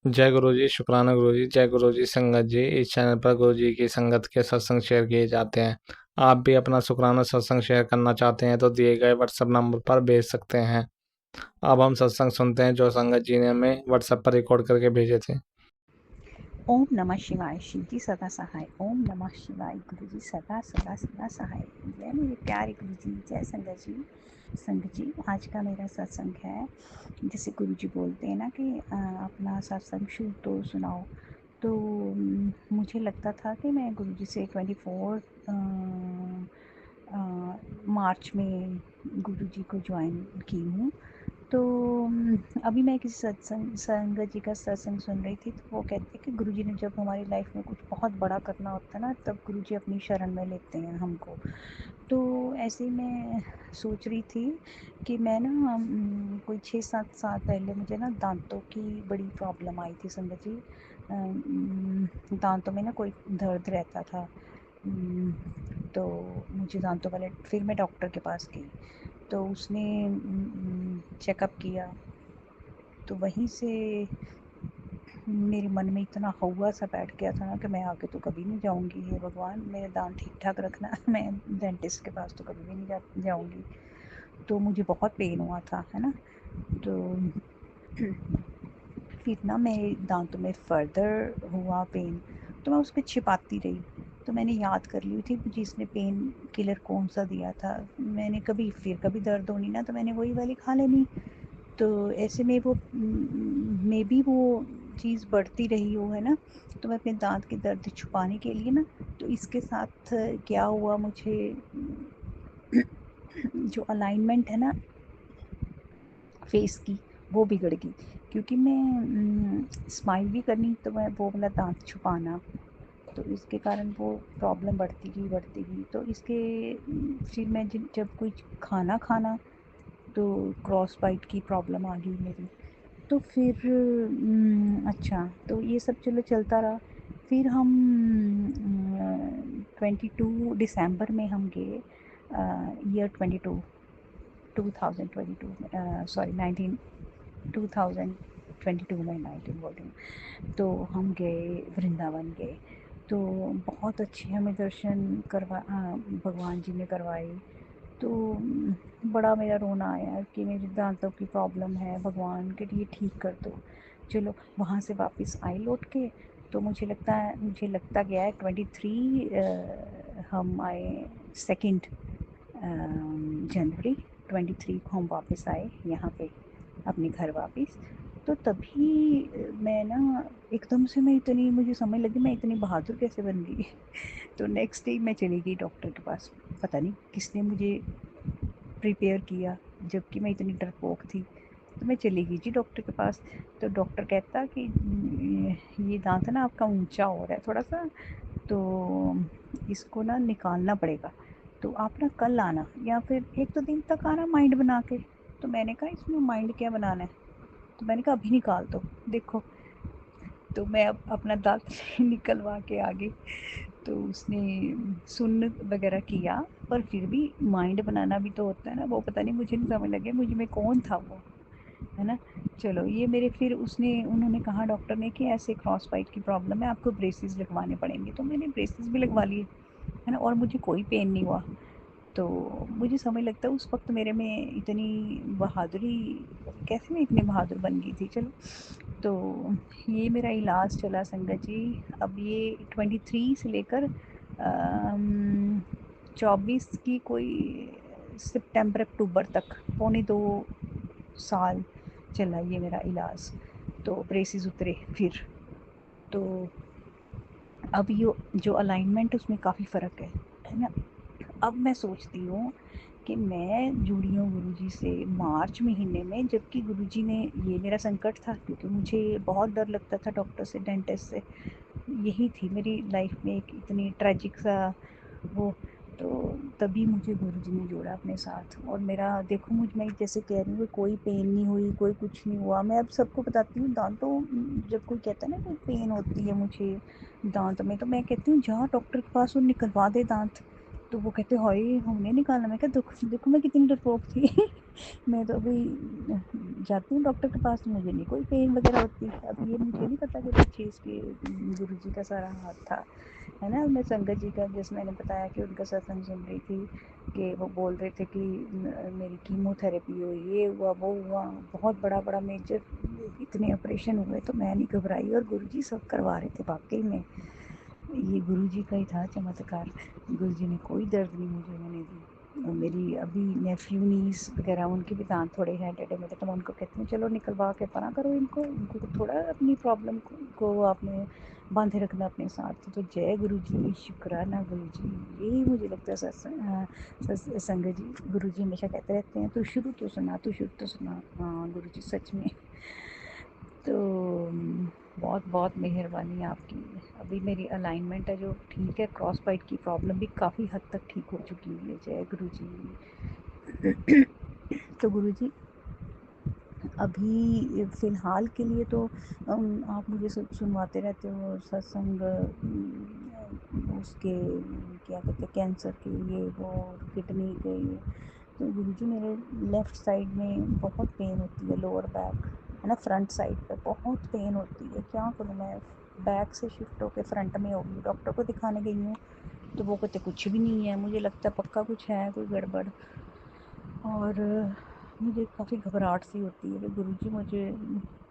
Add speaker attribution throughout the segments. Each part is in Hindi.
Speaker 1: जय गुरु जी, शुक्राना गुरु जी, जय गुरु जी संगत जी। इस चैनल पर गुरु जी की संगत के सत्संग शेयर किए जाते हैं। आप भी अपना शुक्राना सत्संग शेयर करना चाहते हैं तो दिए गए व्हाट्सएप नंबर पर भेज सकते हैं। अब हम सत्संग सुनते हैं जो संगत जी ने हमें व्हाट्सएप पर रिकॉर्ड करके भेजे थे।
Speaker 2: ओम नमः शिवाय। शिव जी सदा सहाय। ओम नमः शिवाय। गुरु जी सदा सदा सदा सहाय। जय मेरे प्यारे गुरु जी, जय संगत जी। संगत जी, आज का मेरा सत्संग है, जैसे गुरु जी बोलते हैं ना कि अपना सत्संग शुरू तो सुनाओ। तो मुझे लगता था कि मैं गुरु जी से 24 मार्च में गुरु जी को ज्वाइन की हूँ। तो अभी मैं किसी सत्संग संगत जी का सत्संग सुन रही थी, तो वो कहते हैं कि गुरुजी ने जब हमारी लाइफ में कुछ बहुत बड़ा करना होता है ना, तब गुरुजी अपनी शरण में लेते हैं हमको। तो ऐसे ही मैं सोच रही थी कि मैं ना कोई 6-7 साल पहले मुझे ना दांतों की बड़ी प्रॉब्लम आई थी संगत जी। दांतों में ना कोई दर्द रहता था। तो मुझे दांतों वाले, फिर मैं डॉक्टर के पास गई, तो उसने चेकअप किया। तो वहीं से मेरे मन में इतना हौवा सा बैठ गया था ना कि मैं आगे तो कभी नहीं जाऊंगी, हे भगवान मेरे दांत ठीक ठाक रखना। मैं डेंटिस्ट के पास तो कभी भी नहीं जाऊंगी। तो मुझे बहुत पेन हुआ था, है ना। तो फिर ना मेरे दांतों में फर्दर हुआ पेन, तो मैं उसको छिपाती रही। तो मैंने याद कर ली थी मुझे इसने पेन किलर कौन सा दिया था। मैंने कभी दर्द होनी ना, तो मैंने वही वाली खा लेनी। तो ऐसे में वो मे बी वो चीज़ बढ़ती रही हो, है ना। तो मैं अपने दांत के दर्द छुपाने के लिए ना, तो इसके साथ क्या हुआ, मुझे जो अलाइनमेंट है ना फेस की, वो बिगड़ गई। क्योंकि मैं स्माइल भी करनी, तो मैं वो वाला दांत छुपाना, तो इसके कारण वो प्रॉब्लम बढ़ती गई। तो इसके फिर मैं जब कोई खाना खाना, तो क्रॉस बाइट की प्रॉब्लम आ गई मेरी। तो फिर अच्छा, तो ये सब चलो चलता रहा। फिर हम 22 दिसंबर में हम गए, ईयर 2022 सॉरी 2022 में 19 बोल रही हूँ। तो हम गए, वृंदावन गए। तो बहुत अच्छे हमें दर्शन भगवान जी ने करवाए। तो बड़ा मेरा रोना आया कि मेरे दांतों की प्रॉब्लम है, भगवान के लिए ठीक कर दो। चलो वहाँ से वापस आए लौट के। तो मुझे लगता गया है 23 हम आए, 2 जनवरी 23 को हम वापस आए यहाँ पे अपने घर वापस। तो तभी मैं ना एकदम से मैं इतनी, मुझे समझ लगी मैं इतनी बहादुर कैसे बन गई। तो नेक्स्ट डे मैं चली गई डॉक्टर के पास। पता नहीं किसने मुझे प्रिपेयर किया, जबकि मैं इतनी डरपोक थी। तो मैं चली गई जी डॉक्टर के पास। तो डॉक्टर कहता कि ये दांत है ना आपका ऊंचा हो रहा है थोड़ा सा, तो इसको ना निकालना पड़ेगा। तो आप ना कल आना, या फिर 1-2 दिन तक आना माइंड बना के। तो मैंने कहा इसमें माइंड क्या बनाना है। तो मैंने कहा अभी निकाल दो, देखो। तो मैं अब अपना दांत निकलवा के आ गई। तो उसने सुन्न वगैरह किया, पर फिर भी माइंड बनाना भी तो होता है ना। वो पता नहीं, मुझे नहीं समझ लगे मुझ में कौन था वो, है ना। चलो ये मेरे, फिर उन्होंने कहा डॉक्टर ने कि ऐसे क्रॉस बाइट की प्रॉब्लम है, आपको ब्रेसेस लगवाने पड़ेंगे। तो मैंने ब्रेसेस भी लगवा लिए, है ना, और मुझे कोई पेन नहीं हुआ। तो मुझे समझ लगता है उस वक्त मेरे में इतनी बहादुरी, कैसे मैं इतनी बहादुर बन गई थी। चलो, तो ये मेरा इलाज चला संगत जी। अब ये 23 से लेकर 24 की कोई सितंबर अक्टूबर तक, पौने 2 साल चला ये मेरा इलाज। तो ब्रेसेस उतरे फिर। तो अब ये जो अलाइनमेंट उसमें काफ़ी फ़र्क है ना। अब मैं सोचती हूँ कि मैं जुड़ी हूँ गुरुजी से मार्च महीने में, जबकि गुरुजी ने, ये मेरा संकट था क्योंकि मुझे बहुत डर लगता था डॉक्टर से, डेंटिस्ट से। यही थी मेरी लाइफ में एक इतनी ट्रेजिक सा वो। तो तभी मुझे गुरुजी ने जोड़ा अपने साथ। और मेरा देखो, मैं जैसे कह रही हूँ, कोई पेन नहीं हुई, कोई कुछ नहीं हुआ। मैं अब सबको बताती हूँ दांतों, जब कोई कहता है ना कोई पेन होती है मुझे दांत में, तो मैं कहती हूँ जा डॉक्टर के पास और निकलवा दे दांत। तो वो कहते हाय हमने निकालना। मैं क्या दुख, देखो मैं कितनी डरपोक थी। मैं तो अभी जाती हूँ डॉक्टर के पास, मुझे नहीं कोई पेन वगैरह होती। अब ये मुझे नहीं पता कि पीछे इसके गुरु जी का सारा हाथ था, है ना। मैं संगत जी का, जैसे मैंने बताया कि उनका सत्संग सुन रही थी कि वो बोल रहे थे कि मेरी कीमोथेरेपी हुई, ये हुआ वो हुआ, बहुत बड़ा बड़ा मेजर इतने ऑपरेशन हुए, तो मैं नहीं घबराई और गुरुजी सब करवा रहे थे। वाकई में ये गुरुजी का ही था चमत्कार। गुरुजी ने कोई दर्द नहीं मुझे होने दी। और मेरी अभी नेफ्यू नीस वगैरह, उनके भी दांत थोड़े हैं टेढ़े मेढ़े, तो मैं उनको कहती हूँ चलो निकलवा के परा करो इनको तो थोड़ा अपनी प्रॉब्लम को आपने बांधे रखना अपने साथ। तो जय गुरु जी, शुक्राना गुरु जी। यही मुझे लगता है संगत जी, गुरु जी हमेशा कहते रहते हैं तू शुरू तो सुना, तू शुरू तो सुना। हाँ गुरु जी सच में। तो बहुत बहुत मेहरबानी आपकी। अभी मेरी अलाइनमेंट है जो ठीक है, क्रॉस बाइट की प्रॉब्लम भी काफ़ी हद तक ठीक हो चुकी है। जय गुरु जी। तो गुरु जी अभी फ़िलहाल के लिए तो आप मुझे सुनवाते रहते हो सत्संग, उसके क्या कहते हैं कैंसर के, ये वो, किडनी के ये। तो गुरुजी मेरे लेफ़्ट साइड में बहुत पेन होती है, लोअर बैक है ना, फ्रंट साइड पे बहुत पेन होती है। क्या करूँ मैं, बैक से शिफ्ट होकर फ्रंट में हो गई। डॉक्टर को दिखाने गई हूँ तो वो कहते कुछ भी नहीं है। मुझे लगता है पक्का कुछ है, कोई गड़बड़। और मुझे काफ़ी घबराहट सी होती है कि गुरुजी मुझे,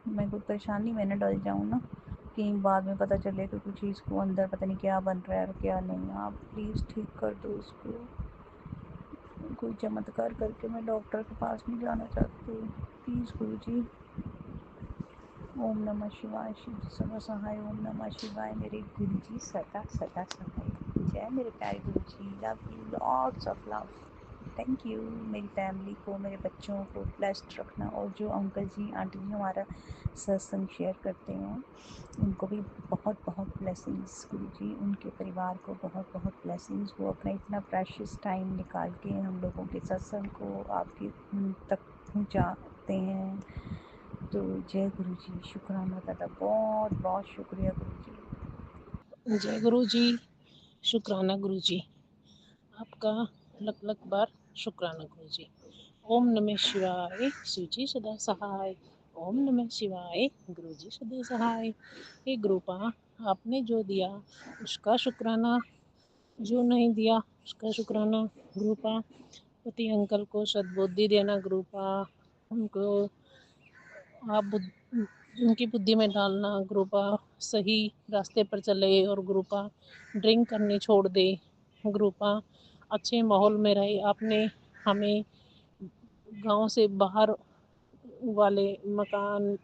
Speaker 2: मैं कोई परेशानी में न डल जाऊँ ना, कि बाद में पता चले कि कुछ इसको अंदर पता नहीं क्या बन रहा है और क्या नहीं। आप प्लीज़ ठीक कर दो इसको, कोई चमत्कार करके। मैं डॉक्टर के पास नहीं जाना चाहती, प्लीज़ गुरुजी। ओम नमः शिवाय, शिव सदा सहाय। ओम नमः शिवाय। मेरे गुरुजी सदा सदा सहाय। जय मेरे प्यारे गुरुजी, love you, lots of love. Thank you. मेरी फैमिली को, मेरे बच्चों को ब्लेस्ड रखना, और जो अंकल जी आंटी जी हमारा सत्संग शेयर करते हैं उनको भी बहुत बहुत ब्लेसिंग्स गुरुजी। उनके परिवार को बहुत बहुत ब्लेसिंग्स। वो अपना इतना प्रेशियस टाइम निकाल के हम लोगों के सत्संग को आपके तक पहुंचाते हैं। तो जय गुरु जी, शुक्राना दादा, बहुत बहुत शुक्रिया गुरु जी।
Speaker 3: जय गुरु जी, शुक्राना गुरु जी, आपका लख लख बार शुक्राना गुरु जी। ओम नमः शिवाय, शिव जी सदा सहाय। ओम नमः शिवाय, गुरु जी सदा सहाय। हे गुरुपा, आपने जो दिया उसका शुक्राना, जो नहीं दिया उसका शुक्राना। गुरुपा पति अंकल को सद्बुद्धि देना। गुरुपा उनको आप उनकी बुद्धि में डालना। गुरुपा सही रास्ते पर चले और गुरुपा ड्रिंक करनी छोड़ दे। गुरुपा अच्छे माहौल में रहे। आपने हमें गांव से बाहर वाले मकान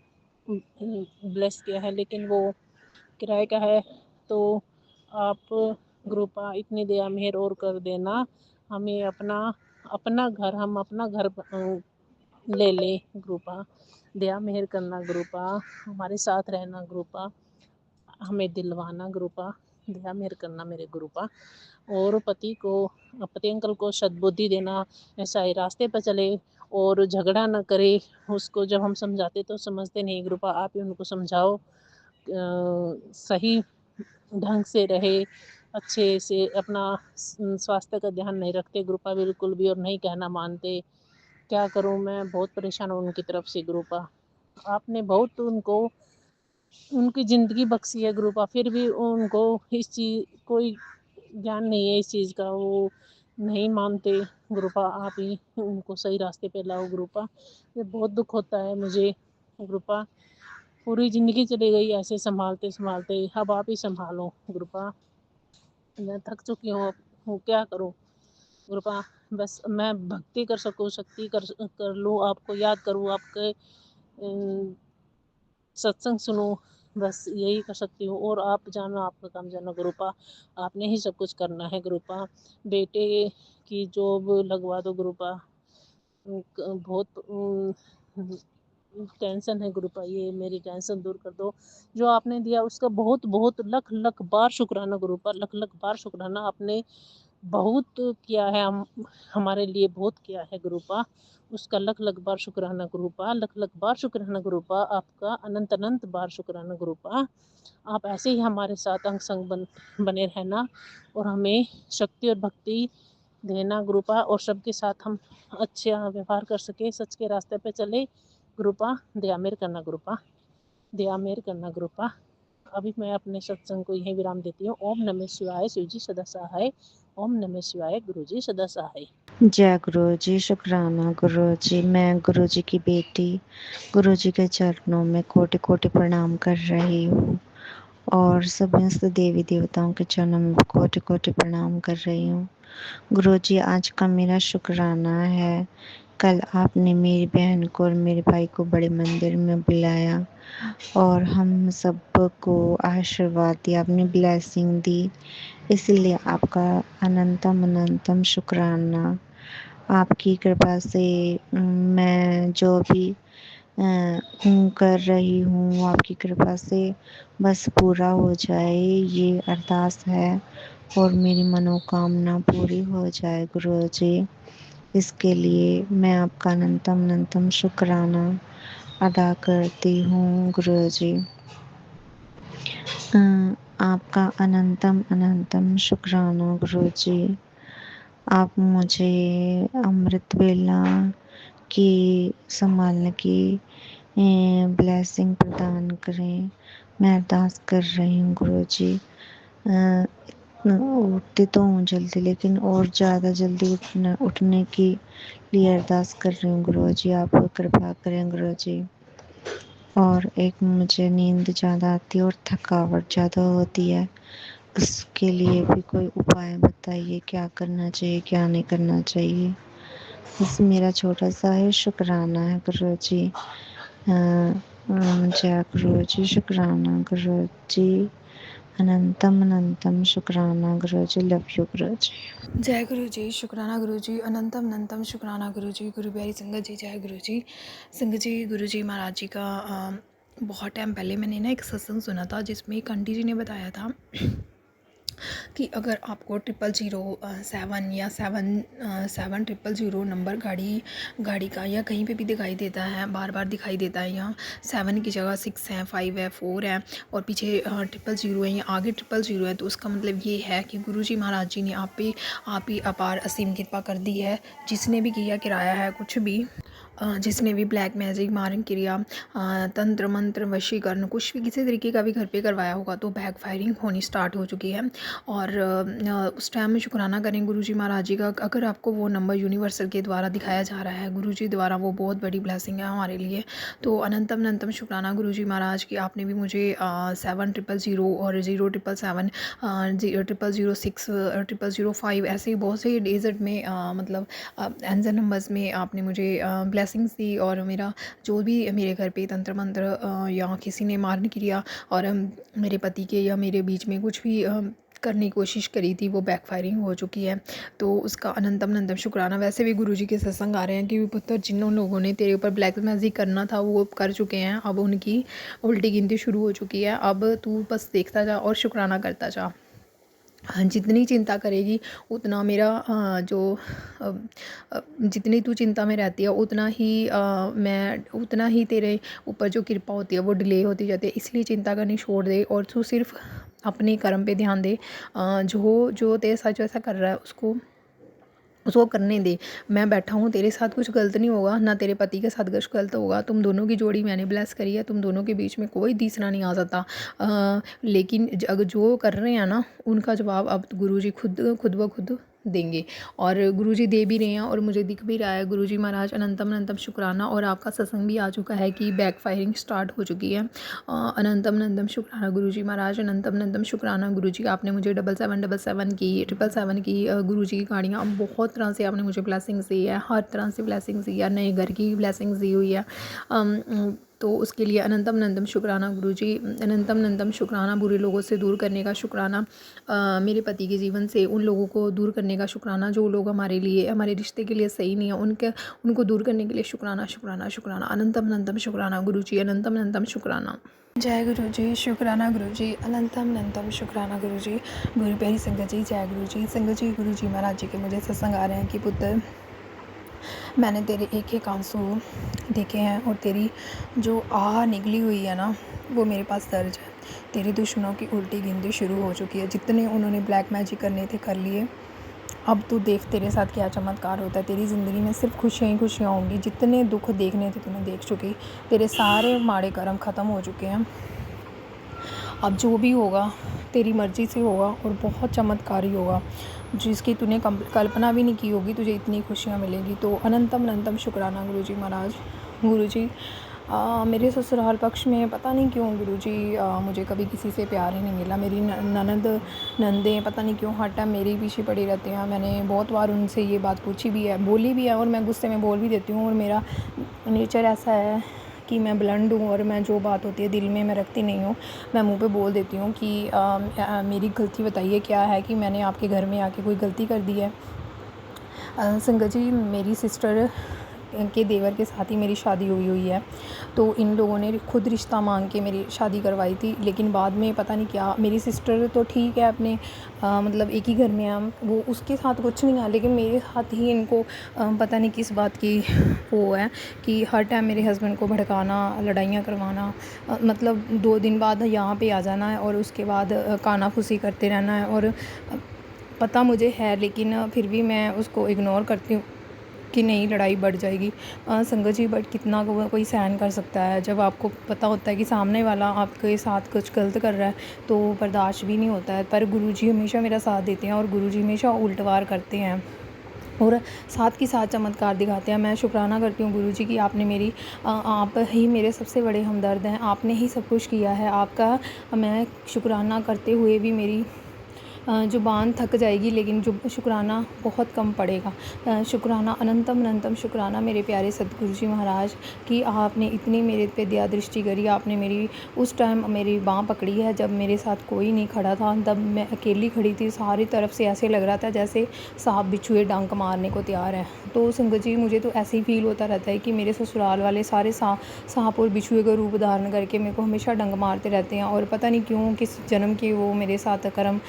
Speaker 3: ब्लेस किया है, लेकिन वो किराए का है। तो आप गुरुपा इतनी दया मेहर और कर देना, हमें अपना अपना घर, हम अपना घर ले ले। गुरुपा दया मेहर करना। गुरुपा हमारे साथ रहना। गुरुपा हमें दिलवाना। गुरुपा दया मेहर करना मेरे गुरुपा। और पति अंकल को सद्बुद्धि देना, ऐसा ही रास्ते पर चले और झगड़ा न करे। उसको जब हम समझाते तो समझते नहीं। गुरुपा आप ही उनको समझाओ, सही ढंग से रहे, अच्छे से अपना स्वास्थ्य का ध्यान नहीं रखते गुरुपा बिल्कुल भी, और नहीं कहना मानते। क्या करूं मैं, बहुत परेशान हूँ उनकी तरफ से गुरुपा। आपने बहुत उनको उनकी ज़िंदगी बख्शी है गुरुपा, फिर भी उनको इस चीज़ कोई ज्ञान नहीं है इस चीज़ का, वो नहीं मानते। गुरुपा आप ही उनको सही रास्ते पे लाओ गुरुपा। ये बहुत दुख होता है मुझे गुरुपा। पूरी ज़िंदगी चली गई ऐसे संभालते संभालते, अब आप ही संभालो गुरुपा। मैं थक चुकी हूँ, क्या करूँ गुरुपा। बस मैं भक्ति कर सकूँ, शक्ति कर लूँ, आपको याद करूँ, आपके सत्संग सुनूँ, बस यही कर सकती हूँ। और आप जानो, आपका काम जानो गुरुपा, आपने ही सब कुछ करना है गुरुपा। बेटे की जॉब लगवा दो गुरुपा, बहुत टेंशन है गुरुपा, ये मेरी टेंशन दूर कर दो। जो आपने दिया उसका बहुत बहुत लख लख बार शुक्राना गुरुपा, लख लख बार शुक्राना। आपने बहुत किया है, हमारे लिए बहुत किया है गुरुपा, उसका लख लख बार शुक्राना गुरुपा, लख लख बार शुक्राना गुरुपा। आपका अनंत अनंत बार शुक्राना गुरुपा। आप ऐसे ही हमारे साथ अंग संग बने रहना और हमें शक्ति और भक्ति देना गुरुपा, और सबके साथ हम अच्छा व्यवहार कर सके, सच के रास्ते पे चले गुरुपा। दया मेहर करना गुरुपा, दया मेहर करना गुरुपा। अभी मैं अपने सत्संग को यहीं विराम देती हूँ। ओम नमः शिवाय, शिव जी सदा सहाय। ओम नमः शिवाय, गुरु जी सदा सहाय।
Speaker 4: जय गुरु जी, शुक्राना गुरु जी। मैं गुरु जी की बेटी गुरु जी के चरणों में कोटि कोटि प्रणाम कर रही हूँ और समस्त देवी देवताओं के चरणों में कोटि कोटि प्रणाम कर रही हूँ। गुरु जी, आज का मेरा शुक्राना है। कल आपने मेरी बहन को और मेरे भाई को बड़े मंदिर में बुलाया और हम सबको आशीर्वाद दिया, अपनी ब्लेसिंग दी, इसलिए आपका अनंतम अनंतम शुक्राना। आपकी कृपा से मैं जो भी कर रही हूँ, आपकी कृपा से बस पूरा हो जाए, ये अरदास है और मेरी मनोकामना पूरी हो जाए गुरु जी। इसके लिए मैं आपका अनंतम अनंतम शुक्राना अदा करती हूँ गुरु जी। आपका अनंतम अनंतम शुक्राना गुरु जी। आप मुझे अमृत वेला की संभालने की ब्लेसिंग प्रदान करें। मैं अरदास कर रही हूँ गुरु जी। उठती तो हूँ जल्दी, लेकिन और ज़्यादा जल्दी उठने की लिए अरदास कर रही हूँ गुरु जी। आप कृपा करें गुरु जी। और एक मुझे नींद ज़्यादा आती है और थकावट ज़्यादा होती है, उसके लिए भी कोई उपाय बताइए, क्या करना चाहिए क्या नहीं करना चाहिए। बस मेरा छोटा सा है शुक्राना है गुरु जी। जय गुरु जी, शुक्राना गुरु जी, अनंतम अनंतम शुक्राना गुरु जी। लव यू गुरु जी।
Speaker 5: जय गुरु जी, शुक्राना गुरु जी, अनंतम अनंतम शुक्राना गुरु जी। गुरु प्यारी संगत जी, जय गुरु जी। संगत जी, गुरु जी महाराज जी का बहुत टाइम पहले मैंने ना एक सत्संग सुना था जिसमें एक आंटी जी ने बताया था कि अगर आपको 000-7 या 700 नंबर गाड़ी का या कहीं पे भी दिखाई देता है, बार बार दिखाई देता है, यहाँ 7 की जगह 6 है, 5 है, 4 है और पीछे 000 है या आगे 000 है, तो उसका मतलब ये है कि गुरुजी महाराज जी ने आप ही अपार असीम कृपा कर दी है। जिसने भी किया किराया है कुछ भी, जिसने भी ब्लैक मैजिक, मारन क्रिया, तंत्र मंत्र, वशीकरण, कुछ भी किसी तरीके का भी घर पे करवाया होगा तो बैक फायरिंग होनी स्टार्ट हो चुकी है। और उस टाइम में शुक्राना करें गुरुजी महाराज जी का। अगर आपको वो नंबर यूनिवर्सल के द्वारा दिखाया जा रहा है गुरुजी द्वारा, वो बहुत बड़ी ब्लेसिंग है हमारे लिए। तो अनंतम अनंतम शुक्राना गुरुजी महाराज की, आपने भी मुझे 700 और 0777, 0006, 005 ऐसे बहुत से डेजर्ट में मतलब एंजल नंबर्स में आपने मुझे ब्लेसिंग्स दी। और मेरा जो भी मेरे घर पे तंत्र मंत्र या किसी ने मारन क्रिया और मेरे पति के या मेरे बीच में कुछ भी करने की कोशिश करी थी, वो बैकफायरिंग हो चुकी है। तो उसका अनंतम अनंतम शुक्राना। वैसे भी गुरुजी के सत्संग आ रहे हैं कि पुत्र जिन लोगों ने तेरे ऊपर ब्लैक मैजिक करना था वो कर चुके हैं, अब उनकी उल्टी गिनती शुरू हो चुकी है। अब तू बस देखता जा और शुक्राना करता जा। जितनी चिंता करेगी उतना मेरा जितनी तू चिंता में रहती है उतना ही तेरे ऊपर जो कृपा होती है वो डिले होती जाती है। इसलिए चिंता करनी छोड़ दे और तू सिर्फ अपने कर्म पे ध्यान दे। जो तेरे साथ ऐसा कर रहा है उसको करने दे। मैं बैठा हूँ, तेरे साथ कुछ गलत नहीं होगा, ना तेरे पति के साथ कुछ गलत होगा। तुम दोनों की जोड़ी मैंने ब्लेस करी है, तुम दोनों के बीच में कोई तीसरा नहीं आ सकता। लेकिन अगर जो कर रहे हैं ना, उनका जवाब अब गुरुजी खुद ब खुद देंगे और गुरुजी दे भी रहे हैं और मुझे दिख भी रहा है। गुरुजी महाराज अनंतम अनंतम शुक्राना। और आपका सत्संग भी आ चुका है कि बैक फायरिंग स्टार्ट हो चुकी है। अनंतम अनंतम शुक्राना गुरुजी महाराज, अनंतम अनंतम शुक्राना गुरुजी। आपने मुझे 7777 की, 777 की गुरुजी की गाड़ियाँ बहुत तरह से आपने मुझे ब्लेसिंग्स दी है, हर तरह से ब्लेसिंग्स दी है, नए घर की ब्लेसिंग्स दी हुई है। तो उसके लिए अनंतम अनंतम शुक्राना गुरुजी, अनंतम अनंतम शुक्राना। बुरे लोगों से दूर करने का शुक्राना, मेरे पति के जीवन से उन लोगों को दूर करने का शुक्राना जो लोग हमारे लिए, हमारे रिश्ते के लिए सही नहीं है, उनको दूर करने के लिए शुक्राना शुक्राना शुक्राना। अनंतम अनंतम शुक्राना गुरुजी, अनंतम अनंतम शुक्राना। जय गुरु जी, शुक्राना गुरु जी, अनंतम अनंतम शुक्राना गुरु जी। गुरु प्यारी संगत जी, जय गुरु जी। संगत जी, गुरु जी महाराज जी के मुझे सत्संग आ रहे हैं कि पुत्र मैंने तेरे एक एक आंसू देखे हैं और तेरी जो आह निकली हुई है ना, वो मेरे पास दर्ज है। तेरे दुश्मनों की उल्टी गिनती शुरू हो चुकी है, जितने उन्होंने ब्लैक मैजिक करने थे कर लिए। अब तू देख तेरे साथ क्या चमत्कार होता है। तेरी ज़िंदगी में सिर्फ खुशियाँ ही खुशियाँ होंगी। जितने दुख देखने थे तूने देख चुकी, तेरे सारे माड़े कर्म ख़त्म हो चुके हैं। अब जो भी होगा तेरी मर्ज़ी से होगा और बहुत चमत्कारी होगा, जिसकी तूने कल्पना भी नहीं की होगी, तुझे इतनी खुशियाँ मिलेंगी। तो अनंतम अनंतम शुक्राना गुरुजी महाराज। गुरुजी मेरे ससुराल पक्ष में पता नहीं क्यों गुरुजी मुझे कभी किसी से प्यार ही नहीं मिला। मेरी नंदें पता नहीं क्यों हर टाइम मेरे ही पीछे पड़े रहते हैं। मैंने बहुत बार उनसे ये बात पूछी भी है, बोली भी है, और मैं गुस्से में बोल भी देती हूँ। और मेरा नेचर ऐसा है कि मैं ब्लंड हूँ, और मैं जो बात होती है दिल में मैं रखती नहीं हूँ, मैं मुंह पे बोल देती हूँ कि मेरी गलती बताइए क्या है, कि मैंने आपके घर में आके कोई गलती कर दी है। संगत जी, मेरी सिस्टर के देवर के साथ ही मेरी शादी हुई है। तो इन लोगों ने खुद रिश्ता मांग के मेरी शादी करवाई थी, लेकिन बाद में पता नहीं क्या, मेरी सिस्टर तो ठीक है अपने मतलब एक ही घर में हम, वो उसके साथ कुछ नहीं है, लेकिन मेरे साथ ही इनको पता नहीं किस बात की वो है कि हर टाइम मेरे हस्बैंड को भड़काना, लड़ाइयाँ करवाना, मतलब 2 दिन बाद यहाँ पे आ जाना है और उसके बाद कानाफूसी करते रहना है। और पता मुझे है, लेकिन फिर भी मैं उसको इग्नोर करती हूँ कि नहीं लड़ाई बढ़ जाएगी। संगत जी, बट कितना कोई सहन कर सकता है जब आपको पता होता है कि सामने वाला आपके साथ कुछ गलत कर रहा है, तो बर्दाश्त भी नहीं होता है। पर गुरुजी हमेशा मेरा साथ देते हैं, और गुरुजी हमेशा उल्टवार करते हैं और साथ के साथ चमत्कार दिखाते हैं। मैं शुक्राना करती हूँ गुरुजी की आपने मेरी आप ही मेरे सबसे बड़े हमदर्द हैं, आपने ही सब कुछ किया है। आपका मैं शुक्राना करते हुए भी मेरी ज़ुबान थक जाएगी, लेकिन जो शुक्राना बहुत कम पड़ेगा। शुक्राना अनंतम अनंतम शुक्राना मेरे प्यारे सतगुरु जी महाराज कि आपने इतनी मेरे पे दया दृष्टि करी। आपने मेरी उस टाइम मेरी बाँह पकड़ी है जब मेरे साथ कोई नहीं खड़ा था, तब मैं अकेली खड़ी थी। सारी तरफ से ऐसे लग रहा था जैसे सांप बिच्छुए डंक मारने को तैयार है। तो संगत जी, मुझे तो ऐसे ही फील होता रहता है कि मेरे ससुराल वाले सारे सांप और बिच्छुए का रूप धारण करके मेरे को हमेशा डंक मारते रहते हैं, और पता नहीं क्यों किस जन्म के वो मेरे साथ कर्म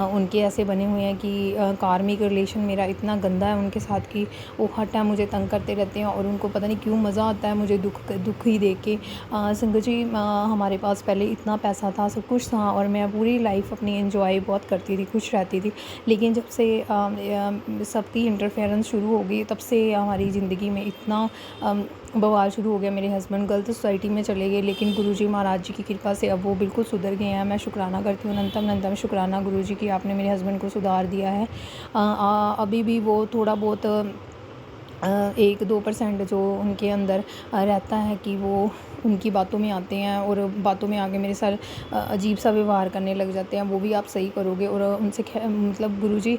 Speaker 5: उनके ऐसे बने हुए हैं कि कार्मिक रिलेशन मेरा इतना गंदा है उनके साथ कि वो हर टाइम मुझे तंग करते रहते हैं, और उनको पता नहीं क्यों मज़ा आता है मुझे दुख ही देख के। संगत जी, हमारे पास पहले इतना पैसा था, सब कुछ था, और मैं पूरी लाइफ अपनी एंजॉय बहुत करती थी, खुश रहती थी। लेकिन जब से सबकी इंटरफेरेंस शुरू हो गई, तब से हमारी ज़िंदगी में इतना बवाल शुरू हो गया। मेरे हस्बैंड गलत सोसाइटी में चले गए, लेकिन गुरुजी महाराज जी की कृपा से अब वो बिल्कुल सुधर गए हैं। मैं शुक्राना करती हूँ, अनंतम अनंतम शुक्राना गुरुजी कि आपने मेरे हस्बैंड को सुधार दिया है। अभी भी वो थोड़ा बहुत 1-2% जो उनके अंदर रहता है कि वो उनकी बातों में आते हैं, और बातों में आके मेरे साथ अजीब सा व्यवहार करने लग जाते हैं। वो भी आप सही करोगे, और उनसे मतलब गुरुजी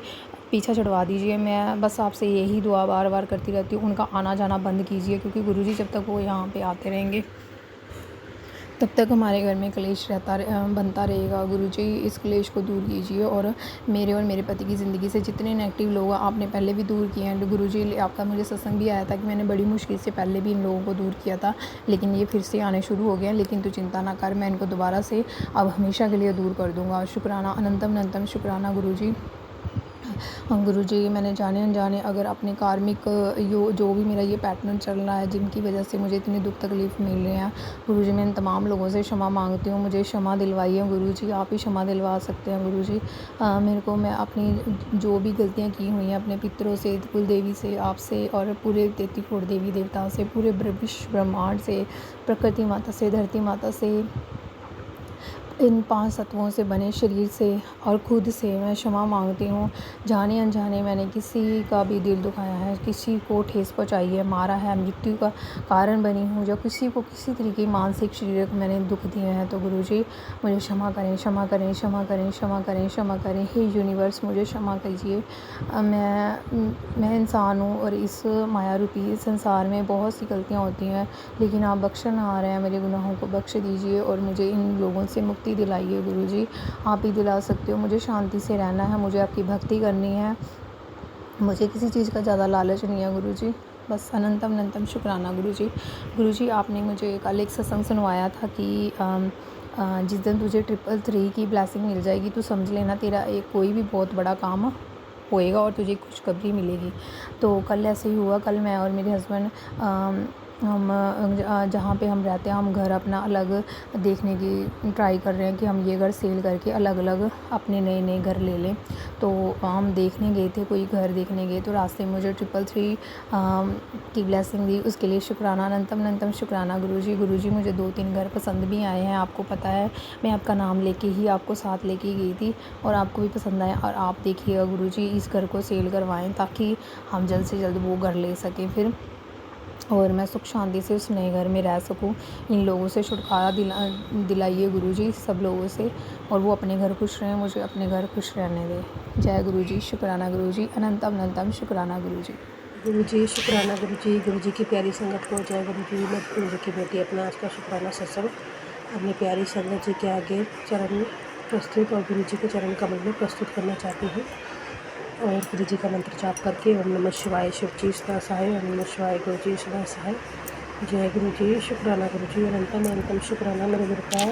Speaker 5: पीछा छुड़वा दीजिए। मैं बस आपसे यही दुआ बार बार करती रहती हूँ, उनका आना जाना बंद कीजिए, क्योंकि गुरुजी जब तक वो यहाँ पे आते रहेंगे तब तक हमारे घर में क्लेश बनता रहेगा। गुरुजी, इस क्लेश को दूर कीजिए, और मेरे और मेरे पति की ज़िंदगी से जितने नेगेटिव लोग आपने पहले भी दूर किए हैं। गुरुजी, आपका मुझे सत्संग भी आया था कि मैंने बड़ी मुश्किल से पहले भी इन लोगों को दूर किया था, लेकिन ये फिर से आने शुरू हो गए। लेकिन तू चिंता ना कर, मैं इनको दोबारा से अब हमेशा के लिए दूर कर दूँगा। शुक्राना अनंतम अनंतम शुक्राना गुरुजी। गुरुजी, मैंने जाने अनजाने अगर अपने कार्मिक जो भी मेरा ये पैटर्न चल रहा है, जिनकी वजह से मुझे इतनी दुख तकलीफ़ मिल रहे हैं, गुरुजी मैं इन तमाम लोगों से क्षमा मांगती हूँ। मुझे क्षमा दिलवाइए गुरुजी, आप ही क्षमा दिलवा सकते हैं गुरुजी। मेरे को, मैं अपनी जो भी गलतियाँ की हुई हैं अपने पितरों से, कुल देवी से, आपसे, और पूरे 33 करोड़ देवी देवताओं से, पूरे विश्व ब्रह्मांड से, प्रकृति माता से, धरती माता से, इन 5 तत्वों से बने शरीर से और खुद से मैं क्षमा मांगती हूँ। जाने अनजाने मैंने किसी का भी दिल दुखाया है, किसी को ठेस पहुँचाई है, मारा है, मृत्यु का कारण बनी हूँ, जो किसी को किसी तरीके मानसिक शारीरिक मैंने दुख दिए हैं, तो गुरुजी मुझे क्षमा करें, क्षमा करें, क्षमा करें, क्षमा करें, क्षमा करें। हे यूनिवर्स, मुझे क्षमा कीजिए। मैं इंसान हूँ, और इस माया रूपी संसार में बहुत सी गलतियाँ होती हैं, लेकिन आप बख्शण आ रहे हैं, मेरे गुनाहों को बख्श दीजिए, और मुझे इन लोगों से मुक्ति दिलाइए गुरुजी। आप ही दिला सकते हो। मुझे शांति से रहना है, मुझे आपकी भक्ति करनी है, मुझे किसी चीज़ का ज़्यादा लालच नहीं है गुरुजी। बस अनंतम अनंतम शुक्राना गुरुजी। गुरुजी, आपने मुझे कल एक सत्संग सुनवाया था कि जिस दिन तुझे 333 की ब्लेसिंग मिल जाएगी, तो समझ लेना तेरा एक कोई भी बहुत बड़ा काम होएगा और तुझे खुशखबरी मिलेगी। तो कल ऐसे ही हुआ। कल मैं और मेरे हस्बैंड हम जहाँ पे हम रहते हैं हम घर अपना अलग देखने की ट्राई कर रहे हैं कि हम ये घर सेल करके अलग अलग अपने नए नए घर ले लें। तो हम देखने गए थे, कोई घर देखने गए तो रास्ते में मुझे 333 की ब्लेसिंग दी, उसके लिए शुक्राना, अनंतम अनंतम शुक्राना गुरुजी। मुझे 2-3 घर पसंद भी आए हैं, आपको पता है मैं आपका नाम लेके ही आपको साथ लेके गई थी और आपको भी पसंद आया। और आप देखिएगा गुरुजी इस घर को सेल करवाएं ताकि हम जल्द से जल्द वो घर ले सकें फिर, और मैं सुख शांति से उस नए घर में रह सकूं। इन लोगों से छुटकारा दिलाइए गुरुजी, सब लोगों से, और वो अपने घर खुश रहें, मुझे अपने घर खुश रहने दें। जय गुरुजी, शुक्राना गुरुजी, अनंतम अनंतम शुक्राना गुरुजी।
Speaker 6: गुरुजी शुक्राना गुरुजी की प्यारी संगत को जय गुरुजी। मैं गुरुजी की बेटी अपना आज का शुक्राना सत्संग अपनी प्यारी संगत जी के आगे चरण में प्रस्तुत और गुरुजी के चरण कमल में प्रस्तुत करना चाहती हूँ। और गुरुजी का मंत्र जाप करके ओम नमः शिवाय शिवजी सदा सहाय, ओम नमः शिवाय गुरुजी सदा सहाय। जय गुरुजी शुक्राना गुरुजी, अनंतम अनंतम शुक्राना, मेरे गुरु का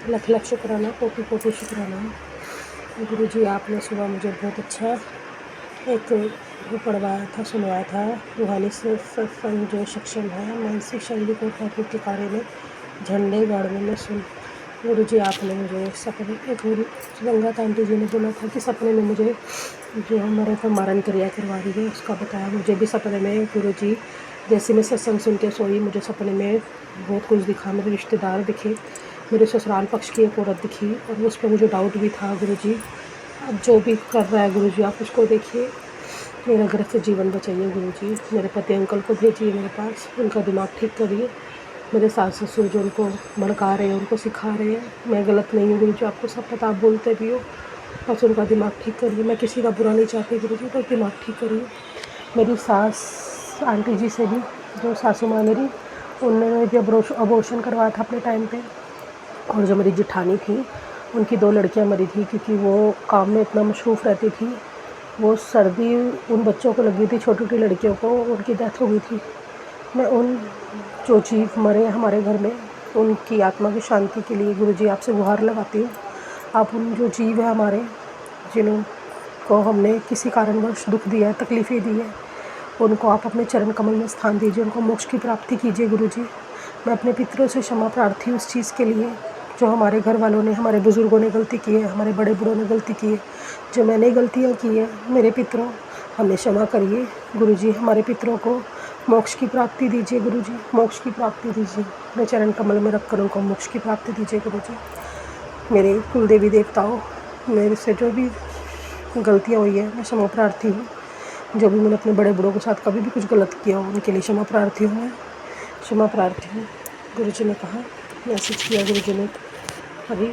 Speaker 6: लख लख शुक्राना, कोटि कोटि शुक्राना। गुरुजी आपने सुबह मुझे बहुत अच्छा एक वो पढ़वाया था, सुनवाया था, रूहानी सत्संग जो सक्षम है मानसिक शारीरिक और भौतिक कार्य में झंडे गाड़ने में सुन। गुरुजी आपने मुझे सपने, एक रंगत आंटी जी ने बोला था कि सपने में मुझे जो हमारे को मारन क्रिया करवा रही है उसका बताया। मुझे भी सपने में गुरुजी जैसे मैं सत्संग सुन के सोई, मुझे सपने में बहुत कुछ दिखा, मेरे रिश्तेदार दिखे, मेरे ससुराल पक्ष की एक औरत दिखी और उस पर मुझे डाउट भी था। गुरुजी अब जो भी कर रहा है गुरुजी आप उसको देखिए, मेरा ग्रस्त जीवन बचाइए गुरुजी। मेरे पति अंकल को भेजिए मेरे पास, उनका दिमाग ठीक करिए। मेरे सास ससुर जो उनको भड़का रहे हैं, उनको सिखा रहे हैं, मैं गलत नहीं हूँ गुरुजी, आपको सब पता, आप बोलते भी हो, बस उनका दिमाग ठीक करिए। मैं किसी का बुरा नहीं चाहती गुरुजी, बस दिमाग ठीक करिए। मेरी सास आंटी जी से भी, जो सासू माँ मेरी, उन्होंने भी अबॉर्शन करवाया था अपने टाइम पे। और जो मेरी जेठानी थी उनकी 2 लड़कियां मरी थी क्योंकि वो काम में इतना मशरूफ़ रहती थी। वो सर्दी उन बच्चों को लगी थी, छोटी छोटी लड़कियों को, उनकी डेथ हो गई थी। मैं उन जो जीव मरे हमारे घर में उनकी आत्मा की शांति के लिए गुरुजी आपसे गुहार लगाती हूँ। आप उन जो जीव है हमारे, जिनको हमने किसी कारणवश दुख दिया है, तकलीफ़ें दी है, उनको आप अपने चरण कमल में स्थान दीजिए, उनको मोक्ष की प्राप्ति कीजिए गुरुजी। मैं अपने पितरों से क्षमा प्रार्थी हूँ उस चीज़ के लिए जो हमारे घर वालों ने, हमारे बुज़ुर्गों ने गलती की है, हमारे बड़े बूढ़ों ने गलती की है, जो मैंने गलतियाँ की है। मेरे पितरों हमें क्षमा करिए गुरुजी, हमारे पितरों को मोक्ष की प्राप्ति दीजिए गुरुजी, मोक्ष की प्राप्ति दीजिए। मैं चरण कमल में रखकर उनको मोक्ष की प्राप्ति दीजिए गुरुजी। मेरे कुल देवी देवताओं, मेरे से जो भी गलतियाँ हुई है मैं क्षमा प्रार्थी हूँ। जो भी मैंने अपने बड़े बूढ़ों के साथ कभी भी कुछ गलत किया हो उनके लिए क्षमा प्रार्थी हूँ, मैं क्षमा प्रार्थी हूँ। गुरुजी ने कहा, मैसेज किया गुरुजी ने अभी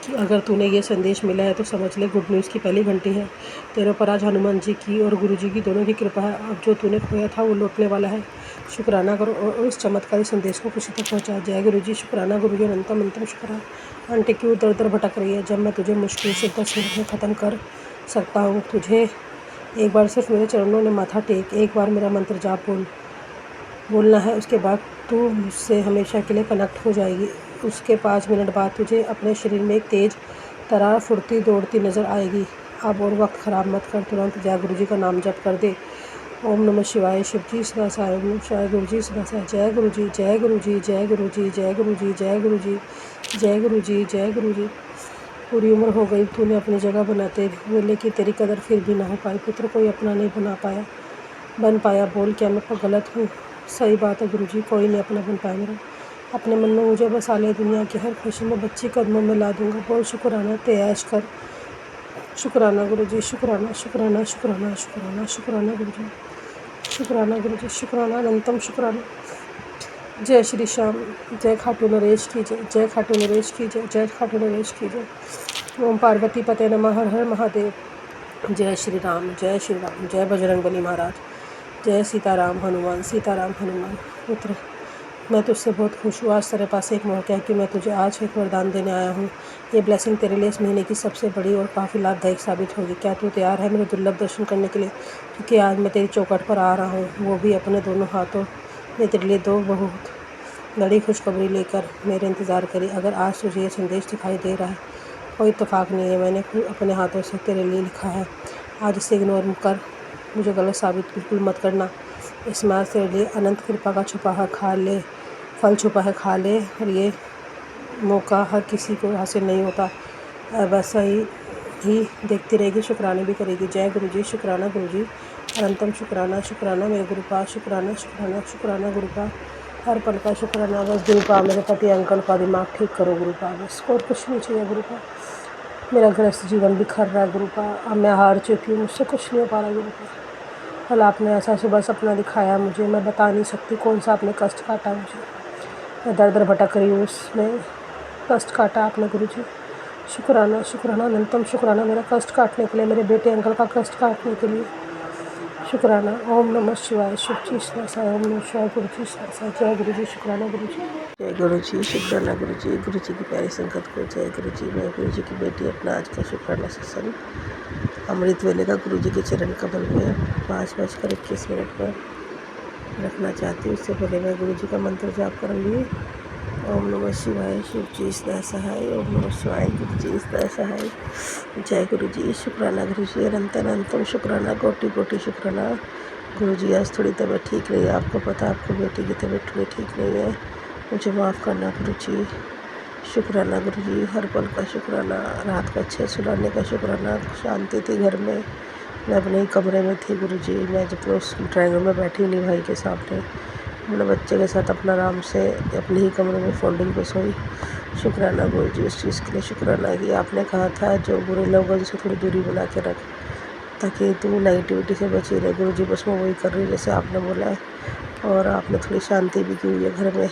Speaker 6: कि अगर तूने ये संदेश मिला है तो समझ ले गुड न्यूज़ की पहली घंटी है। तेरे ऊपर आज हनुमान जी की और गुरुजी की दोनों की कृपा है। अब जो तूने खोया था वो लौटने वाला है। शुक्राना करो और उस चमत्कारी संदेश को किसी तक पहुँचा। जय गुरुजी, शुक्राना गुरुजी, अनंतम अनंतम शुक्राना। आंटी क्यों दर दर भटक रही है, जब मैं तुझे मुश्किल से 10 मिनट में ख़त्म कर सकता हूँ। तुझे एक बार सिर्फ मेरे चरणों में माथा टेक, एक बार मेरा मंत्र जाप बोलना है, उसके बाद तू मुझसे हमेशा के लिए कनेक्ट हो जाएगी। उसके 5 मिनट बाद तुझे अपने शरीर में एक तेज़ तरार फुर्ती दौड़ती नज़र आएगी। अब और वक्त ख़राब मत कर, तुरंत जय गुरुजी का नाम जप कर दे। ओम नमः शिवाय शिवजी सदा सहाय, ओम नमः शिवाय गुरुजी सदा सहाय। जय गुरुजी, जय गुरुजी, जय गुरुजी, जय गुरुजी, जय गुरुजी, जय गुरुजी, जय गुरुजी। पूरी उम्र हो गई तूने अपनी जगह बनाते हुए, लेकिन तेरी कदर फिर भी ना हो पाई। पुत्र कोई अपना नहीं बन पाया। बोल क्या मैं गलत हूँ? सही बात है गुरुजी, कोई नहीं अपना बन पाया मेरा। अपने मन में मुझे बसा ले, दुनिया की हर खुशी में बच्ची कदमों में ला दूंगा। बोल शुक्राना, ते ऐश कर। शुक्राना गुरुजी, शुक्राना शुक्राना शुक्राना शुक्राना शुक्राना गुरुजी, शुक्राना गुरुजी, शुक्राना, अनंतम शुक्राना। जय श्री श्याम, जय खाटू नरेश की जय, जय खाटू नरेश की जय, जय खाटू नरेश की जय। ओम पार्वती पते नमः, हर हर महादेव। जय श्री राम, जय श्री राम, जय बजरंगबली महाराज, जय सीताराम हनुमान, सीताराम हनुमान। पुत्र मैं तुझसे बहुत खुश हूँ। आज तेरे पास एक मौका है कि मैं तुझे आज एक वरदान देने आया हूँ। ये ब्लेसिंग तेरे लिए इस महीने की सबसे बड़ी और काफ़ी लाभदायक साबित होगी। क्या तू तैयार है मेरे दुर्लभ दर्शन करने के लिए? क्योंकि आज मैं तेरी चौखट पर आ रहा हूँ, वो भी अपने दोनों हाथों में तेरे लिए 2 बहुत बड़ी खुशखबरी लेकर मेरे इंतज़ार करी। अगर आज तुझे ये संदेश दिखाई दे रहा है, कोई इत्तेफाक नहीं है, मैंने खुद अपने हाथों से तेरे लिए लिखा है। आज इसे इग्नोर कर, मुझे गलत साबित बिल्कुल मत करना। इस माँ से ले अनंत कृपा का छुपा है खा ले, फल छुपा है खा ले। और ये मौका हर किसी को हासिल नहीं होता। वैसा ही देखती रहेगी, शुक्राने भी करेगी। जय गुरु जी, शुक्राना गुरु जी, अनंतम शुक्राना। शुक्राना मेरे गुरु का, शुक्राना शुक्राना शुक्राना गुरु का, हर पल का शुक्राना। बस गुरु का, मेरे पति अंकल का दिमाग ठीक करो गुरु का, बस और कुछ नहीं चाहिए गुरु का। मेरा गृहस्थ जीवन बिखर रहा है गुरु का, अब मैं हार चुकी हूँ, मुझसे कुछ नहीं हो पा रहा गुरु का। कल आपने ऐसा सुबह सपना दिखाया मुझे, मैं बता नहीं सकती कौन सा आपने कष्ट काटा मुझे। मैं दर दर भटक रही हूँ, उसमें कष्ट काटा आपने गुरु जी। शुक्राना शुक्राना अनंतम शुक्राना, मेरा कष्ट काटने के लिए, मेरे बेटे अंकल का कष्ट काटने के लिए शुक्राना। ओम नमः शिवाय, शिव जी साय, ओम नमः शिवाय, गुरु जी साय। जय गुरु जी, शुक्राना गुरु जी। जय गुरु जी, शुक्राना गुरु जी, गुरु जी की प्यारी संगत को जय गुरु जी। मैं गुरु जी की बेटी अपना आज का शुक्राना सत्संग अमृत वेले का गुरु जी के चरण कमल में 5:21 पर रखना चाहती हूँ। उससे पहले मैं गुरु जी का मंत्र जाप करूँगी। ओम नमः शिवाय, शिव जी सदा सहाय, ओम नमः शिवाय, गुरु जी सदा सहाय। जय गुरु जी, शुक्राना गुरु जी, अनंत अनंतम शुक्राना, कोटि कोटि शुक्राना। गुरु जी आज थोड़ी तबीयत ठीक नहीं है, आपको पता, आपको बेटी की तबीयत थोड़ी ठीक नहीं है, मुझे माफ़ करना गुरु जी। शुक्राना गुरु जी, हर पल का शुक्राना, रात को अच्छे सुलाने का शुक्राना। शांति थी घर में, मैं अपने ही कमरे में थी गुरु जी। मैं जब उस ड्राइंग रूम में बैठी नहीं भाई के सामने, अपने बच्चे के साथ अपना आराम से अपने ही कमरे में फोल्डिंग पे सोई। शुक्राना गुरु जी, उस चीज़ के लिए शुक्राना कि आपने कहा था जो बुरे लोगों से थोड़ी दूरी बना के रख, ताकि तू नेगेटिविटी से बची रहे। गुरु जी बस मैं वही कर रही हूँ जैसे आपने बोला है, और आपने थोड़ी शांति भी की हुई है घर में।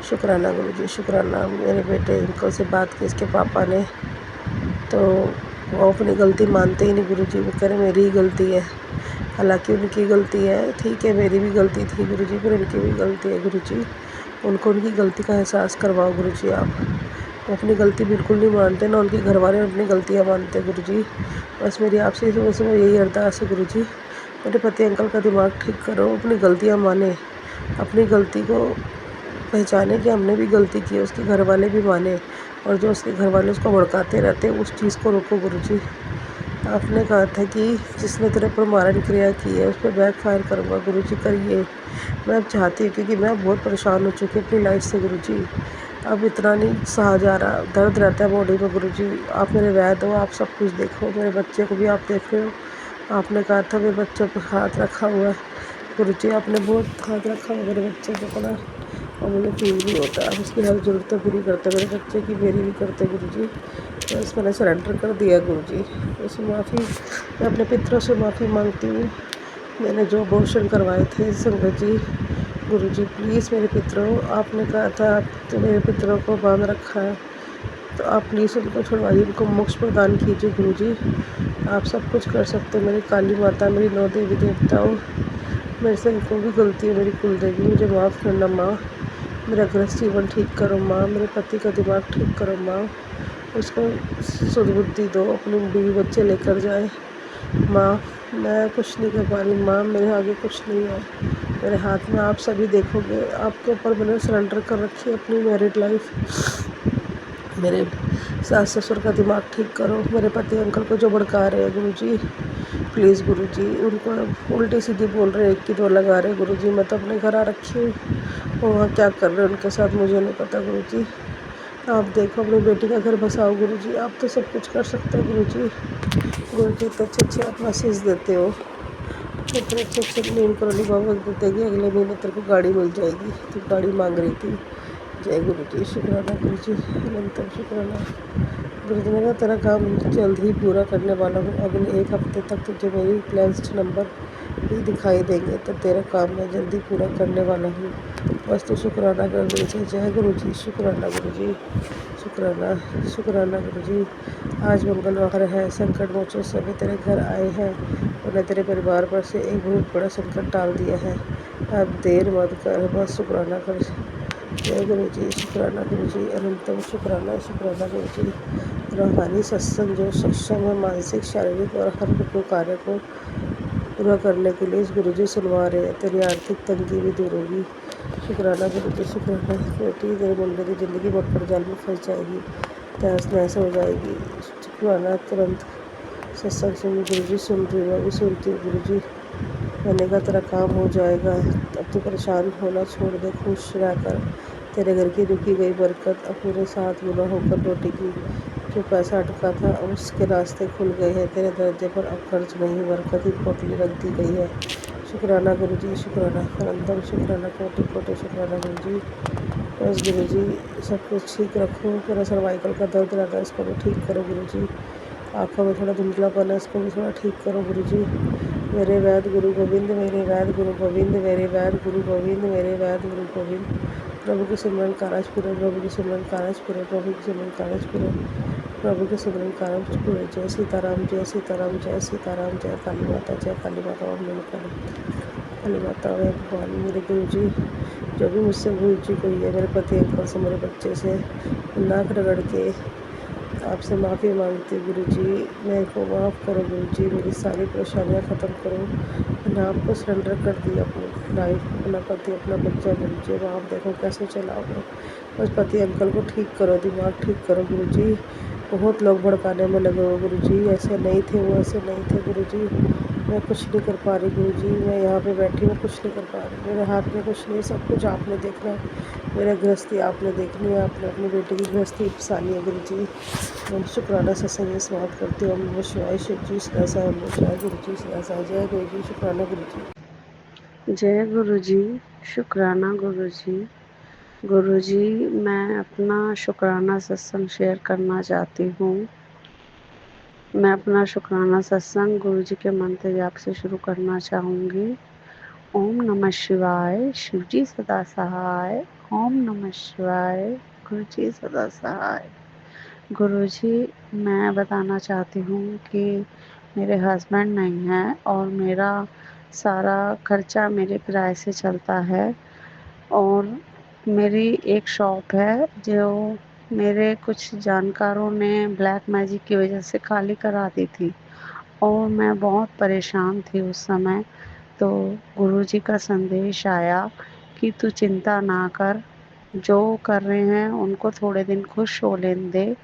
Speaker 6: शुक्राना गुरु जी, शुक्राना। मेरे बेटे अंकल से बात की इसके पापा ने, तो वो अपनी गलती मानते ही नहीं गुरु जी। वो कह रहे मेरी ही गलती है, हालांकि उनकी गलती है, ठीक है मेरी भी गलती थी गुरु जी, पर उनकी भी गलती है गुरु जी। उनको उनकी गलती का एहसास करवाओ गुरु जी आप। वो अपनी गलती बिल्कुल नहीं मानते, ना उनके घर वाले अपनी गलतियाँ मानते गुरु जी। बस मेरी आपसे सुबह सुबह यही अरदास है गुरु जी, मेरे पति अंकल का दिमाग ठीक करो, अपनी गलतियाँ माने, अपनी गलती को पहचाने कि हमने भी गलती की है, उसके घर वाले भी माने, और जो उसके घर वाले उसको भड़काते रहते हैं उस चीज़ को रोको गुरु जी। आपने कहा था कि जिसने तेरे पर मारण क्रिया की है उस पर बैक फायर करूँगा गुरु जी, करिए। मैं अब चाहती हूँ, क्योंकि मैं बहुत परेशान हो चुकी हूँ अपनी लाइफ से गुरु जी। अब इतना नहीं सहा जा रहा, दर्द रहता है बॉडी में गुरु जी। आप मेरे वैद्य हो, आप सब कुछ देखो, मेरे बच्चे को भी आप देख रहे हो। आपने कहा था मेरे बच्चों पर हाथ रखा हुआ है गुरु जी, आपने बहुत हाथ रखा हुआ मेरे बच्चे को ना, और मुझे फील भी होता है। उसकी हर ज़रूरतें पूरी करते मेरे बच्चे की, मेरी भी करते गुरु जी। बस मैंने सरेंडर कर दिया गुरु जी। उस माफ़ी, मैं अपने पितरों से माफ़ी मांगती हूँ। मैंने जो अबॉर्शन करवाए थे संगत जी, गुरु जी प्लीज़ मेरे पितरों, आपने कहा था तो मेरे पितरों को बांध रखा है, तो आप प्लीज़ उनको छुड़वाइए, उनको मोक्ष प्रदान कीजिए गुरु जी। आप सब कुछ कर सकते हो, मेरी काली माता, मेरी 9 देवी देवताओं, मेरे से कोई भी गलती है मेरी कुल देवी, मुझे माफ़ करना माँ। मेरा गृहस्थ जीवन ठीक करो माँ, मेरे पति का दिमाग ठीक करो माँ, उसको सद्बुद्धि दो, अपने बीवी बच्चे लेकर जाए माँ। मैं कुछ नहीं कर पा रही माँ, मेरे आगे कुछ नहीं है, मेरे हाथ में आप सभी देखोगे। आपके ऊपर मैंने सरेंडर कर रखी है अपनी मैरिड लाइफ। मेरे सास ससुर का दिमाग ठीक करो, मेरे पति अंकल को जो भड़का रहे हैं गुरु जी, प्लीज़ गुरु जी, उनको उल्टी सीधी बोल रहे हैं, एक की दो लगा रहे गुरु जी। मैं तो अपने घर आ रखी हूँ, वहाँ क्या कर रहे हैं उनके साथ मुझे नहीं पता गुरु जी। आप देखो, अपनी बेटी का घर बसाओ गुरु जी, आप तो सब कुछ कर सकते हो गुरु जी। गुरु जी तो अच्छे आप मैसेज देते हो, इतने अच्छे नीम करोली बाबा देते कि अगले महीने तेरे को गाड़ी मिल जाएगी, तो गाड़ी मांग रही थी। जय गुरु जी, शुक्राना गुरु जी, अनंतम शुक्राना गुरु जी। मैं तेरा काम जल्द ही पूरा करने वाला हूँ, अगले 1 हफ्ते तक तुझे मेरी प्लेलिस्ट नंबर भी दिखाई देंगे, तो तेरा काम मैं जल्दी पूरा करने वाला हूँ, बस तो शुक्राना कर दीजिए। जय गुरु जी, शुक्राना गुरु जी, शुक्राना शुक्राना गुरु जी। आज मंगलवार है, संकट मोचन सभी तेरे घर आए हैं, उन्हें तेरे परिवार पर से एक बहुत बड़ा संकट टाल दिया है, अब देर मत कर, बस शुक्राना कर। जय गुरु जी, शुक्राना गुरु जी, अनंतम शुक्राना शुक्राना गुरु जी। रूहानी सत्संग जो सक्षम है मानसिक, शारीरिक और हर एक कार्य को पूरा करने के लिए इस गुरु जी सुनवा रहे हैं, तेरी आर्थिक तंगी भी दूर होगी। शुक्राना गुरु जी, शुक्राना। बेटी तेरे मुंडे की ज़िंदगी मकर जाल में फंस जाएगी, तहस नहस हो जाएगी। शुक्राना, तुरंत सत्संग सुन गुरु जी, सुन रही हूँ, मैं भी सुनती हूँ गुरु जी। मैंने कहा तेरा काम हो जाएगा, अब तू परेशान होना छोड़ दे, खुश रहकर तेरे घर की रुकी गई बरकत अब पूरे 7 गुना होकर लौटी की। जो पैसा अटका था अब उसके रास्ते खुल गए हैं, तेरे दर्जे पर अब कर्ज नहीं, बरकत ही पोटली रख दी गई है। शुक्राना गुरु जी, शुक्राना, अनंतम शुक्राना, कोटि कोटि शुक्राना गुरु जी। बस गुरु जी सब कुछ ठीक रखो, मेरा सर्वाइकल का दर्द रहता है इसको भी ठीक करो गुरु जी। आँखों में थोड़ा धुंधलापन है, इसको भी थोड़ा ठीक करो गुरु जी। मेरे वैद गुरु गोविंद, मेरे वैद गुरु गोविंद, मेरे वैद गुरु गोविंद, मेरे वैद गुरु गोविंद। प्रभु के सिमरन कारज पूरे, प्रभु के सिमरन कारज पूरे, प्रभु के सिमरन कारज पूरे, प्रभु के सिमरन कारज पूरे। जय सीताराम, जय सीताराम, जय सीताराम, जय काली माता, जय काली माता। ओम नमः काली माता। वे भगवान मेरे गुरु जी, जो भी मुझसे भूल चुकी हुई है, मेरे पति अंकल से, मेरे बच्चे से, नाक रगड़ के आपसे माफ़ी मांगती हूँ गुरु जी। मेरे को माफ़ करो गुरु जी, मेरी सारी परेशानियाँ ख़त्म करो। मैंने आपको सरेंडर कर दिया अपनी लाइफ, अपना पति, अपना बच्चा गुरु जी। अब आप देखो कैसे चलाओगे। बस पति अंकल को ठीक करो, दिमाग ठीक करो गुरु जी। बहुत लोग भड़काने में लगे हो गुरु जी, ऐसे नहीं थे वो, ऐसे नहीं थे गुरु जी। मैं कुछ नहीं कर पा रही गुरु जी, मैं यहाँ पे बैठी हूँ, कुछ नहीं कर पा रही, मेरे हाथ में कुछ नहीं, सब कुछ आपने देखना है। मेरा गृहस्थी आपने देखनी है, आपने अपनी बेटी की गृहस्थी फसानी है गुरु जी। मैं शुक्राना सत्संग समाप्त करती हूँ। ओम शिवाय, शिव जी सदा साहब, जय गुरु जी सदा साहब, जय गुरु जी, शुक्राना गुरु जी।
Speaker 7: जय गुरु जी, शुक्राना गुरु जी। गुरु जी, मैं अपना शुक्राना सत्संग शेयर करना चाहती हूँ। मैं अपना शुक्राना सत्संग गुरु जी के मंत्र जाप से शुरू करना चाहूँगी। ओम नमः शिवाय, शिव जी सदा सहाय। ओम नमः शिवाय, गुरु जी सदा सहाय। गुरु जी, मैं बताना चाहती हूँ कि मेरे हस्बैंड नहीं हैं और मेरा सारा खर्चा मेरे किराए से चलता है। और मेरी एक शॉप है जो मेरे कुछ जानकारों ने ब्लैक मैजिक की वजह से खाली करा दी थी और मैं बहुत परेशान थी उस समय। तो गुरुजी का संदेश आया कि तू चिंता ना कर, जो कर रहे हैं उनको थोड़े दिन खुश हो लेने दे,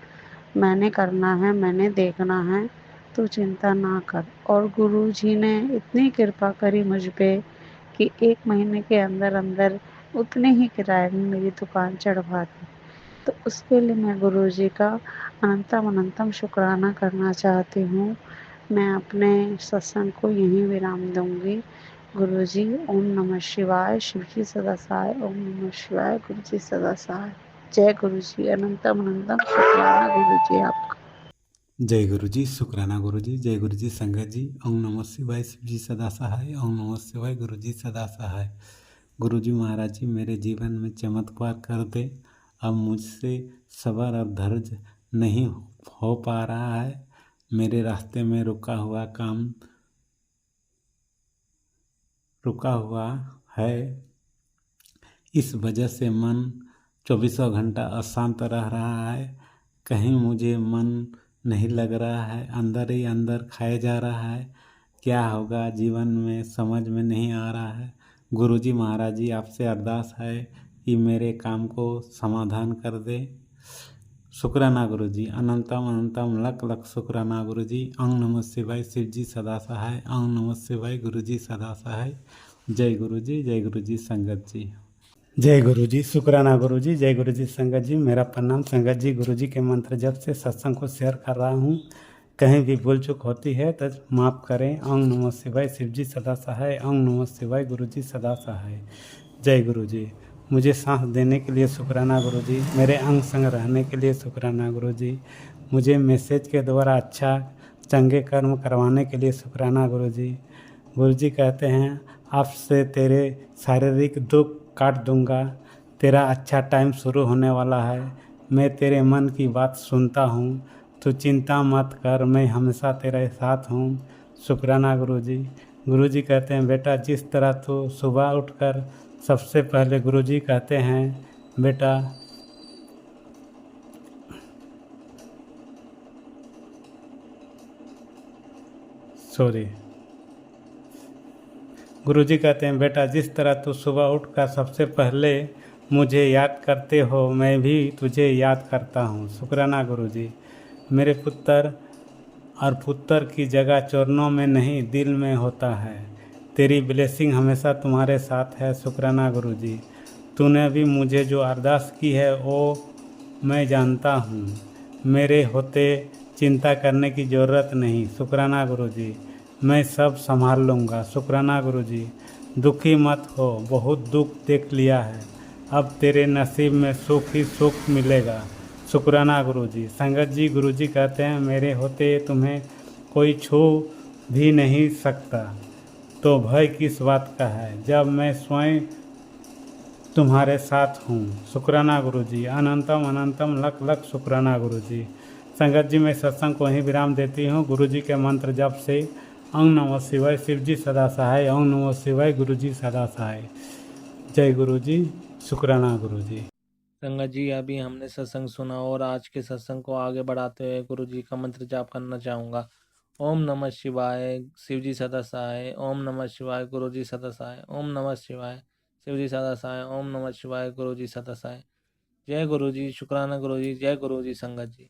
Speaker 7: मैंने करना है, मैंने देखना है, तू चिंता ना कर। और गुरुजी ने इतनी कृपा करी मुझ पे कि 1 महीने के अंदर अंदर उतने ही किराए में मेरी दुकान चढ़वा दी। तो उसके लिए मैं गुरुजी का अनंतम अनंतम शुक्राना करना चाहती हूँ। मैं अपने सत्संग को यहीं विराम दूंगी। गुरुजी, ओम नमः शिवाय, शिव जी सदा सहाय। ओम नमः शिवाय, गुरु जी सदा सहाय। जय गुरु जी, अनंतम अनंतम शुक्राना गुरु जी आपका।
Speaker 8: जय गुरु जी, शुक्राना गुरु जी, जय गुरु जी संगत जी। ओम नमः शिवाय, शिव जी सदा सहाय। ओम नमः शिवाय, गुरु जी सदा सहाय। गुरु जी महाराज जी, मेरे जीवन में चमत्कार कर दे। अब मुझसे सब्र और धैर्य नहीं हो पा रहा है। मेरे रास्ते में रुका हुआ है। इस वजह से मन 24 घंटा अशांत रह रहा है। कहीं मुझे मन नहीं लग रहा है, अंदर ही अंदर खाए जा रहा है। क्या होगा जीवन में समझ में नहीं आ रहा है। गुरुजी महाराज जी, आपसे अरदास है कि मेरे काम को समाधान कर दे। शुक्राना गुरु जी, अनंतम अनंतम लख लख शुक्राना गुरु जी। ओम नमः शिवाय, शिव जी सदा सहाय। ओम नमः शिवाय, गुरु जी सदा सहाय। जय गुरु जी, जय गुरु जी संगत जी।
Speaker 9: जय गुरु जी, शुक्राना गुरु जी, जय गुरु जी संगत जी। मेरा प्रणाम संगत जी। गुरु जी के मंत्र जब से सत्संग को शेयर कर रहा हूँ, कहीं भी भूल चूक होती है तो माफ़ करें। ओम नमः शिवाय, शिव जी सदा सहाय। ओम नमः शिवाय, गुरु जी सदा सहाय। जय गुरु जी। मुझे सांस देने के लिए शुक्राना गुरु जी। मेरे अंग संग रहने के लिए शुक्राना गुरु जी। मुझे मैसेज के द्वारा अच्छा चंगे कर्म करवाने के लिए शुक्राना गुरु जी। गुरु जी कहते हैं, आपसे तेरे शारीरिक दुख काट दूंगा, तेरा अच्छा टाइम शुरू होने वाला है। मैं तेरे मन की बात सुनता हूँ, तू चिंता मत कर, मैं हमेशा तेरे साथ हूँ। शुक्राना गुरु जी। गुरु जी कहते हैं, बेटा जिस तरह तू सुबह उठकर सबसे पहले गुरु जी कहते हैं, बेटा गुरुजी कहते हैं, बेटा जिस तरह तू सुबह उठकर सबसे पहले मुझे याद करते हो, मैं भी तुझे याद करता हूँ। शुक्राना गुरुजी। मेरे पुत्र और पुत्र की जगह चरणों में नहीं दिल में होता है। तेरी ब्लेसिंग हमेशा तुम्हारे साथ है। शुक्राना गुरुजी। तूने भी मुझे जो अरदास की है वो मैं जानता हूँ। मेरे होते चिंता करने की ज़रूरत नहीं। शुक्राना गुरुजी। मैं सब संभाल लूँगा। शुक्राना गुरुजी। दुखी मत हो, बहुत दुख देख लिया है, अब तेरे नसीब में सुख ही सुख मिलेगा। शुक्राना गुरुजी। संगत जी, गुरुजी कहते हैं मेरे होते तुम्हें कोई छू भी नहीं सकता, तो भय किस बात का है जब मैं स्वयं तुम्हारे साथ हूँ। शुक्राना गुरुजी। अनंतम अनंतम लख लख शुक्राना गुरुजी। संगत जी, मैं सत्संग को ही विराम देती हूँ। गुरुजी के मंत्र जप से ओम नमः शिवाय, शिव जी सदा सहाय। ओम नमः शिवाय, गुरुजी सदा सहाय। जय गुरुजी। शुक्राना गुरुजी।
Speaker 1: संगत जी, अभी हमने सत्संग सुना और आज के सत्संग को आगे बढ़ाते हुए गुरु जी का मंत्र जाप करना चाहूँगा। ओम नमः शिवाय, शिव जी सदा सहाय। ओम नमः शिवाय, गुरु जी सदा सहाय। ओम नमः शिवाय, शिव जी सदा सहाय। ओम नमः शिवाय, गुरु जी सदा सहाय। जय गुरु जी। शुक्राना गुरु जी। जय गुरु जी। संगत जी।